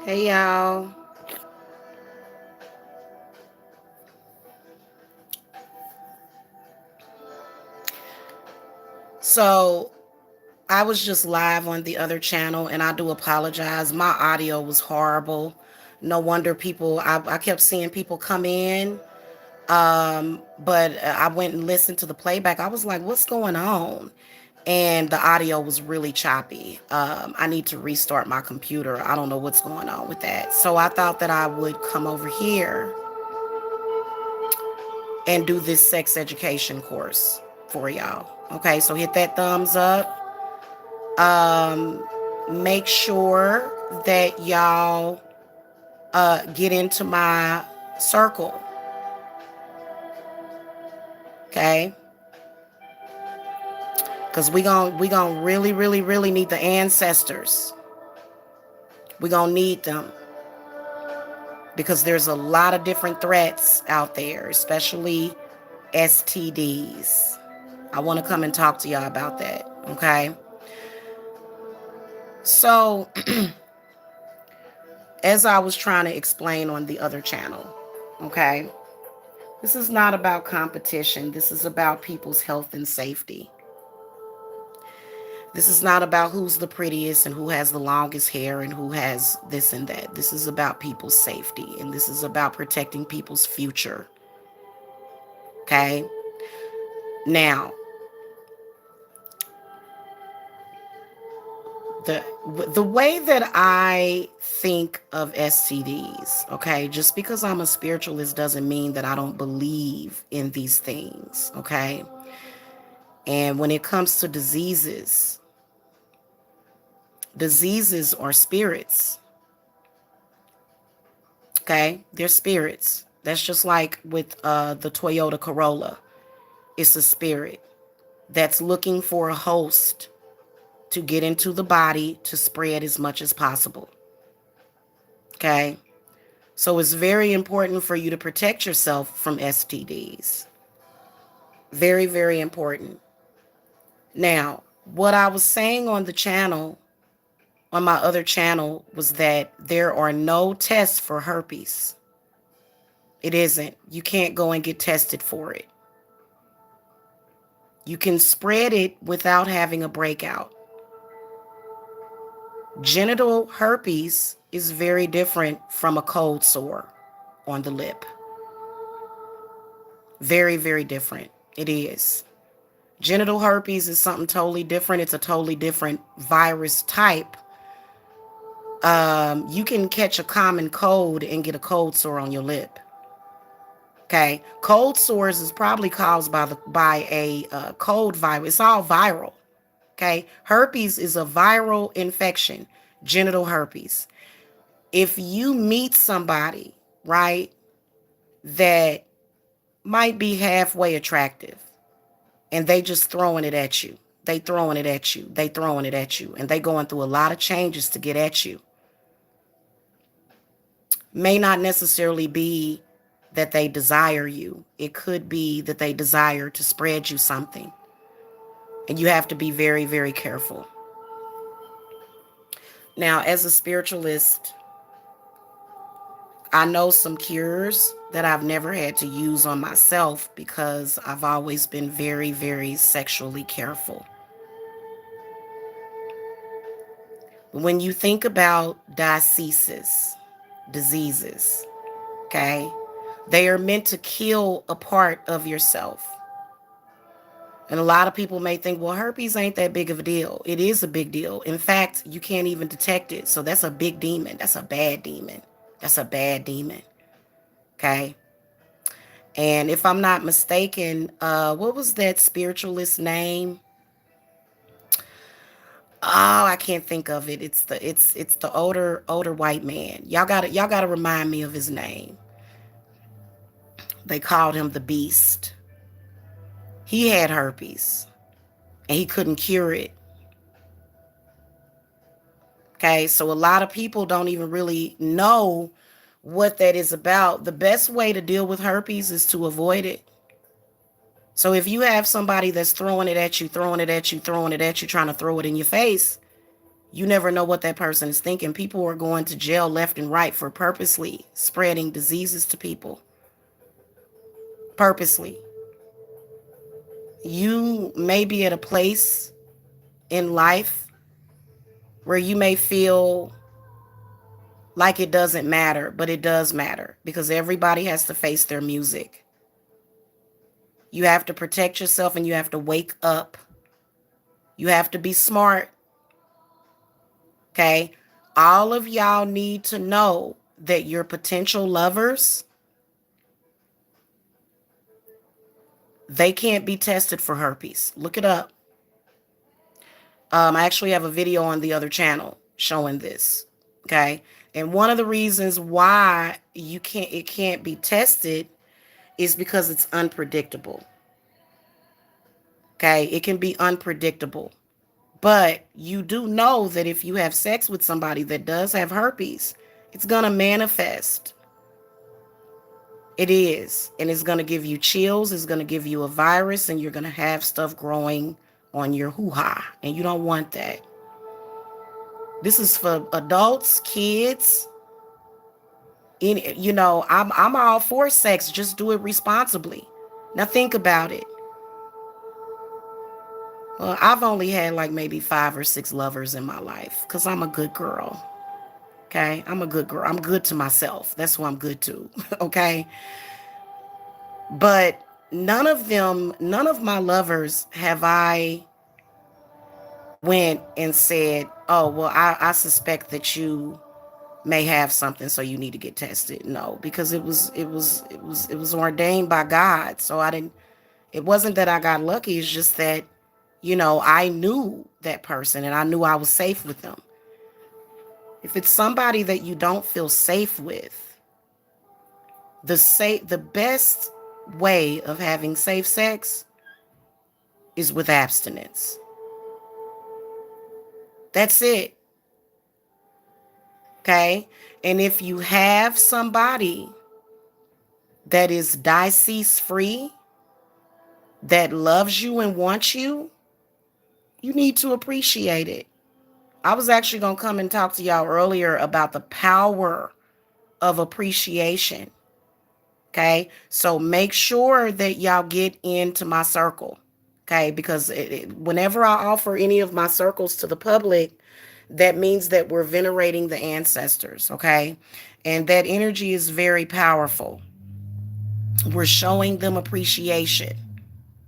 Hey y'all. So I was just live on the other channel and I do apologize. My audio was horrible. No wonder I kept seeing people come in. But I went and listened to the playback. I was like, what's going on? And the audio was really choppy. I need to restart my computer. I don't know what's going on with that. So I thought that I would come over here and do this sex education course for y'all. Okay, so hit that thumbs up. Um, Make sure that y'all get into my circle. Okay, because we gonna really need the ancestors. We gonna need them because there's a lot of different threats out there, especially STDs. I want to come and talk to y'all about that. Okay, so as I was trying to explain on the other channel, okay, this is not about competition. This is about people's health and safety. This is not about who's the prettiest and who has the longest hair and who has this and that. This is about people's safety, and this is about protecting people's future. Okay? Now, the way that I think of STDs, okay, just because I'm a spiritualist doesn't mean that I don't believe in these things, okay? And when it comes to diseases are spirits, okay? They're spirits. That's just like with the Toyota Corolla. It's a spirit that's looking for a host to get into the body to spread as much as possible. Okay? So it's very important for you to protect yourself from STDs. Very, very important. Now, what I was saying on the channel, on my other channel, was that there are no tests for herpes. It isn't. You can't go and get tested for it. You can spread it without having a breakout. Genital herpes is very different from a cold sore on the lip. Very, very different. It is. Genital herpes is something totally different. It's a totally different virus type. You can catch a common cold and get a cold sore on your lip. Okay, cold sores is probably caused by a cold virus. It's all viral. Okay, herpes is a viral infection. Genital herpes. If you meet somebody, right, that might be halfway attractive, and they just throwing it at you, they throwing it at you, they throwing it at you, and they going through a lot of changes to get at you, may not necessarily be that they desire you. It could be that they desire to spread you something. And you have to be very, very careful. Now, as a spiritualist, I know some cures that I've never had to use on myself because I've always been very, very sexually careful. When you think about diseases, okay, they are meant to kill a part of yourself. And a lot of people may think, well, herpes ain't that big of a deal. It is a big deal. In fact, you can't even detect it. So that's a big demon. That's a bad demon. That's a bad demon. Okay. And if I'm not mistaken, what was that spiritualist name? Oh, I can't think of it. It's the older white man. Y'all gotta remind me of his name. They called him the Beast. He had herpes and he couldn't cure it. Okay, so a lot of people don't even really know what that is about. The best way to deal with herpes is to avoid it. So if you have somebody that's throwing it at you, throwing it at you, throwing it at you, trying to throw it in your face, You never know what that person is thinking. People are going to jail left and right for purposely spreading diseases to people. Purposely. You may be at a place in life where you may feel like it doesn't matter, but it does matter because everybody has to face their music. You have to protect yourself and you have to wake up. You have to be smart. Okay? All of y'all need to know that your potential lovers, they can't be tested for herpes. Look it up. I actually have a video on the other channel showing this. Okay? And one of the reasons why it can't be tested is because it's unpredictable. Okay? It can be unpredictable. But you do know that if you have sex with somebody that does have herpes, it's going to manifest. It is. And it's going to give you chills. It's going to give you a virus and you're going to have stuff growing on your hoo-ha. And you don't want that. This is for adults, kids. I'm all for sex. Just do it responsibly. Now think about it. Well, I've only had like maybe 5 or 6 lovers in my life because I'm a good girl. Okay? I'm a good girl. I'm good to myself. That's who I'm good to. Okay? But none of my lovers have I went and said, oh, well, I suspect that you may have something, so you need to get tested. No, because it was ordained by God. So it wasn't that I got lucky. It's just that, I knew that person and I knew I was safe with them. If it's somebody that you don't feel safe with, the best way of having safe sex is with abstinence. That's it. Okay? And if you have somebody that is disease free, that loves you and wants you, you need to appreciate it. I was actually going to come and talk to y'all earlier about the power of appreciation. Okay? So make sure that y'all get into my circle. Okay? Because whenever I offer any of my circles to the public, that means that we're venerating the ancestors. Okay? And that energy is very powerful. We're showing them appreciation.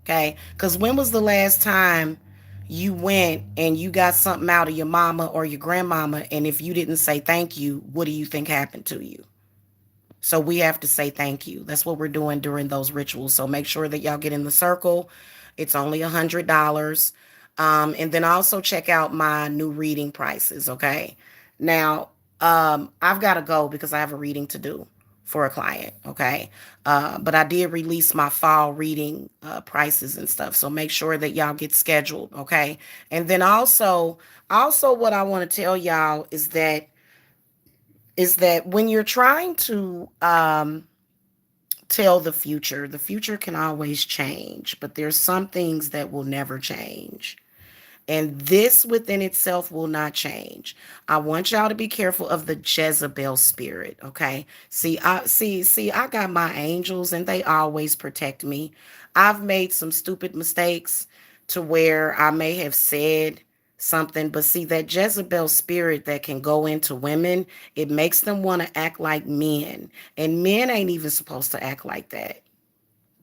Okay? Because when was the last time you went and you got something out of your mama or your grandmama, and if you didn't say thank you, what do you think happened to you? So we have to say thank you. That's what we're doing during those rituals. So make sure that y'all get in the circle. It's only $100. And then also check out my new reading prices. Okay. Now, I've got to go because I have a reading to do for a client. Okay. But I did release my fall reading prices and stuff. So make sure that y'all get scheduled. Okay. And then also what I want to tell y'all is that when you're trying to tell the future can always change, but there's some things that will never change. And this within itself will not change. I want y'all to be careful of the Jezebel spirit, okay? I got my angels and they always protect me. I've made some stupid mistakes to where I may have said something, but see that Jezebel spirit that can go into women, it makes them want to act like men. And men ain't even supposed to act like that.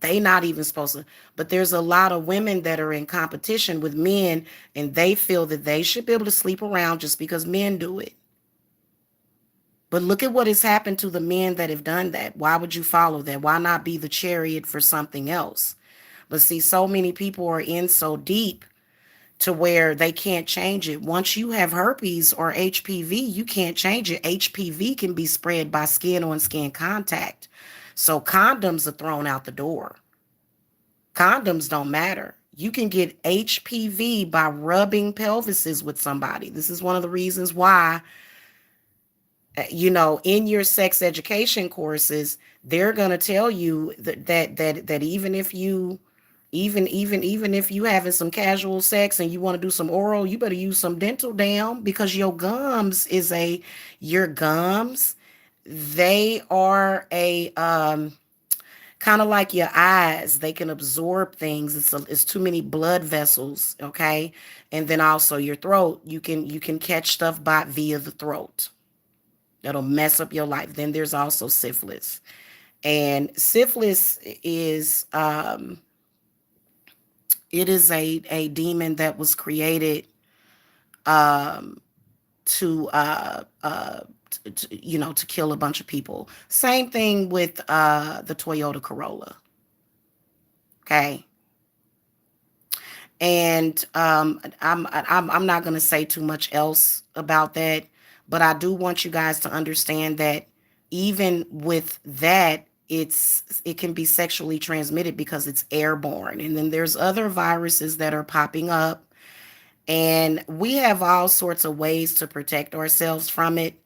They not even supposed to. But there's a lot of women that are in competition with men and they feel that they should be able to sleep around just because men do it. But look at what has happened to the men that have done that. Why would you follow that? Why not be the chariot for something else? But see, so many people are in so deep to where they can't change it. Once you have herpes or HPV, you can't change it. HPV can be spread by skin on skin contact. So condoms are thrown out the door. Condoms don't matter. You can get HPV by rubbing pelvises with somebody. This is one of the reasons why, in your sex education courses, they're going to tell you that even if you Even if you having some casual sex and you want to do some oral, you better use some dental dam, because your gums, they are a kind of like your eyes. They can absorb things. It's too many blood vessels, okay? And then also your throat, you can catch stuff by via the throat. That'll mess up your life. Then there's also syphilis. And syphilis is it is a demon that was created um to to kill a bunch of people. Same thing with the Toyota Corolla. Okay. And I'm not going to say too much else about that, but I do want you guys to understand that even with that, it can be sexually transmitted because it's airborne. And then there's other viruses that are popping up, and we have all sorts of ways to protect ourselves from it.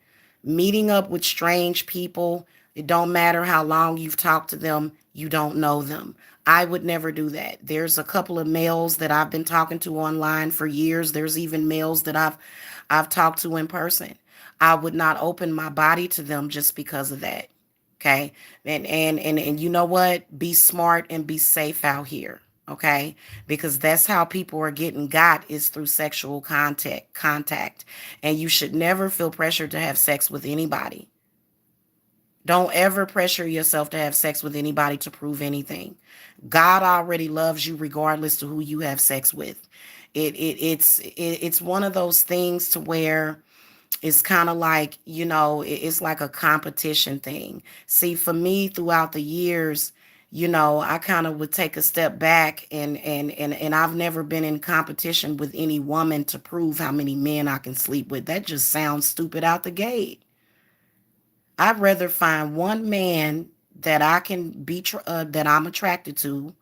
Meeting up with strange people, it don't matter how long you've talked to them, you don't know them. I would never do that. There's a couple of males that I've been talking to online for years. There's even males that I've talked to in person. I would not open my body to them just because of that. Okay. And you know what? Be smart and be safe out here. Okay, because that's how people are getting got, is through sexual contact. And you should never feel pressure to have sex with anybody. Don't ever pressure yourself to have sex with anybody to prove anything. God already loves you regardless to who you have sex with. It's one of those things to where it's kind of like, it's like a competition thing. See, for me, throughout the years, I kind of would take a step back, and I've never been in competition with any woman to prove how many men I can sleep with. That just sounds stupid out the gate. I'd rather find one man that I can that I'm attracted to,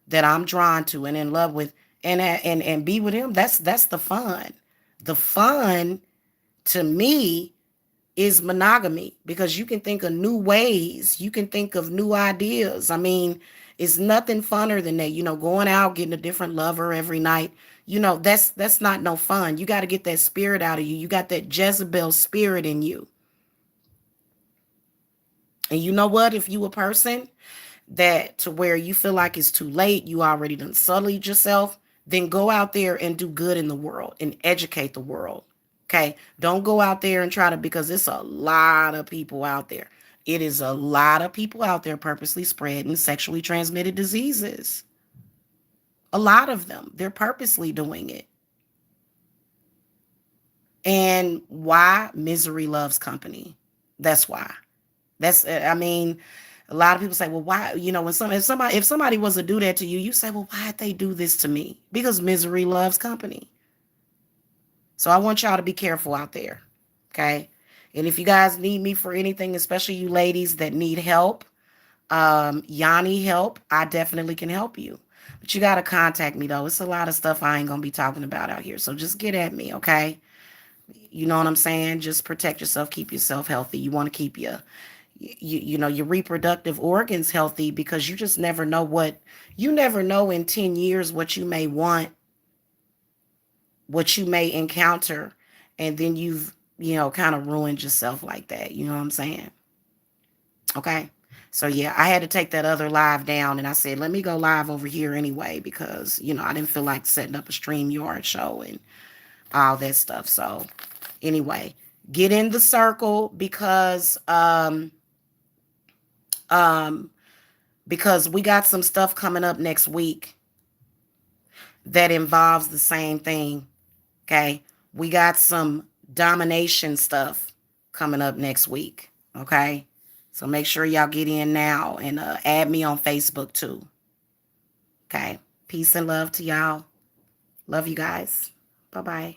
that I'm drawn to and in love with, and be with him. That's the fun. The fun to me is monogamy, because you can think of new ways, you can think of new ideas. I mean, it's nothing funner than that. Going out, getting a different lover every night. That's not no fun. You got to get that spirit out of you. You got that Jezebel spirit in you. And you know what? If you a person that to where you feel like it's too late, you already done sullied yourself, then go out there and do good in the world and educate the world. Okay. Don't go out there and try to, because it's a lot of people out there. It is a lot of people out there purposely spreading sexually transmitted diseases. A lot of them, they're purposely doing it. And why? Misery loves company. That's why. I mean, a lot of people say, well, why, if somebody was to do that to you, you say, well, why'd they do this to me? Because misery loves company. So I want y'all to be careful out there. Okay. And if you guys need me for anything, especially you ladies that need help, y'all need help, I definitely can help you. But you got to contact me, though. It's a lot of stuff I ain't going to be talking about out here. So just get at me. Okay. You know what I'm saying? Just protect yourself, keep yourself healthy. You want to keep your reproductive organs healthy, because you just never know you never know in 10 years what you may want, what you may encounter, and then you've, kind of ruined yourself like that. You know what I'm saying? Okay. So yeah, I had to take that other live down, and I said, let me go live over here anyway, because, I didn't feel like setting up a StreamYard show and all that stuff. So anyway, get in the circle, because we got some stuff coming up next week that involves the same thing. Okay. We got some domination stuff coming up next week. Okay. So make sure y'all get in now, and add me on Facebook too. Okay. Peace and love to y'all. Love you guys. Bye-bye.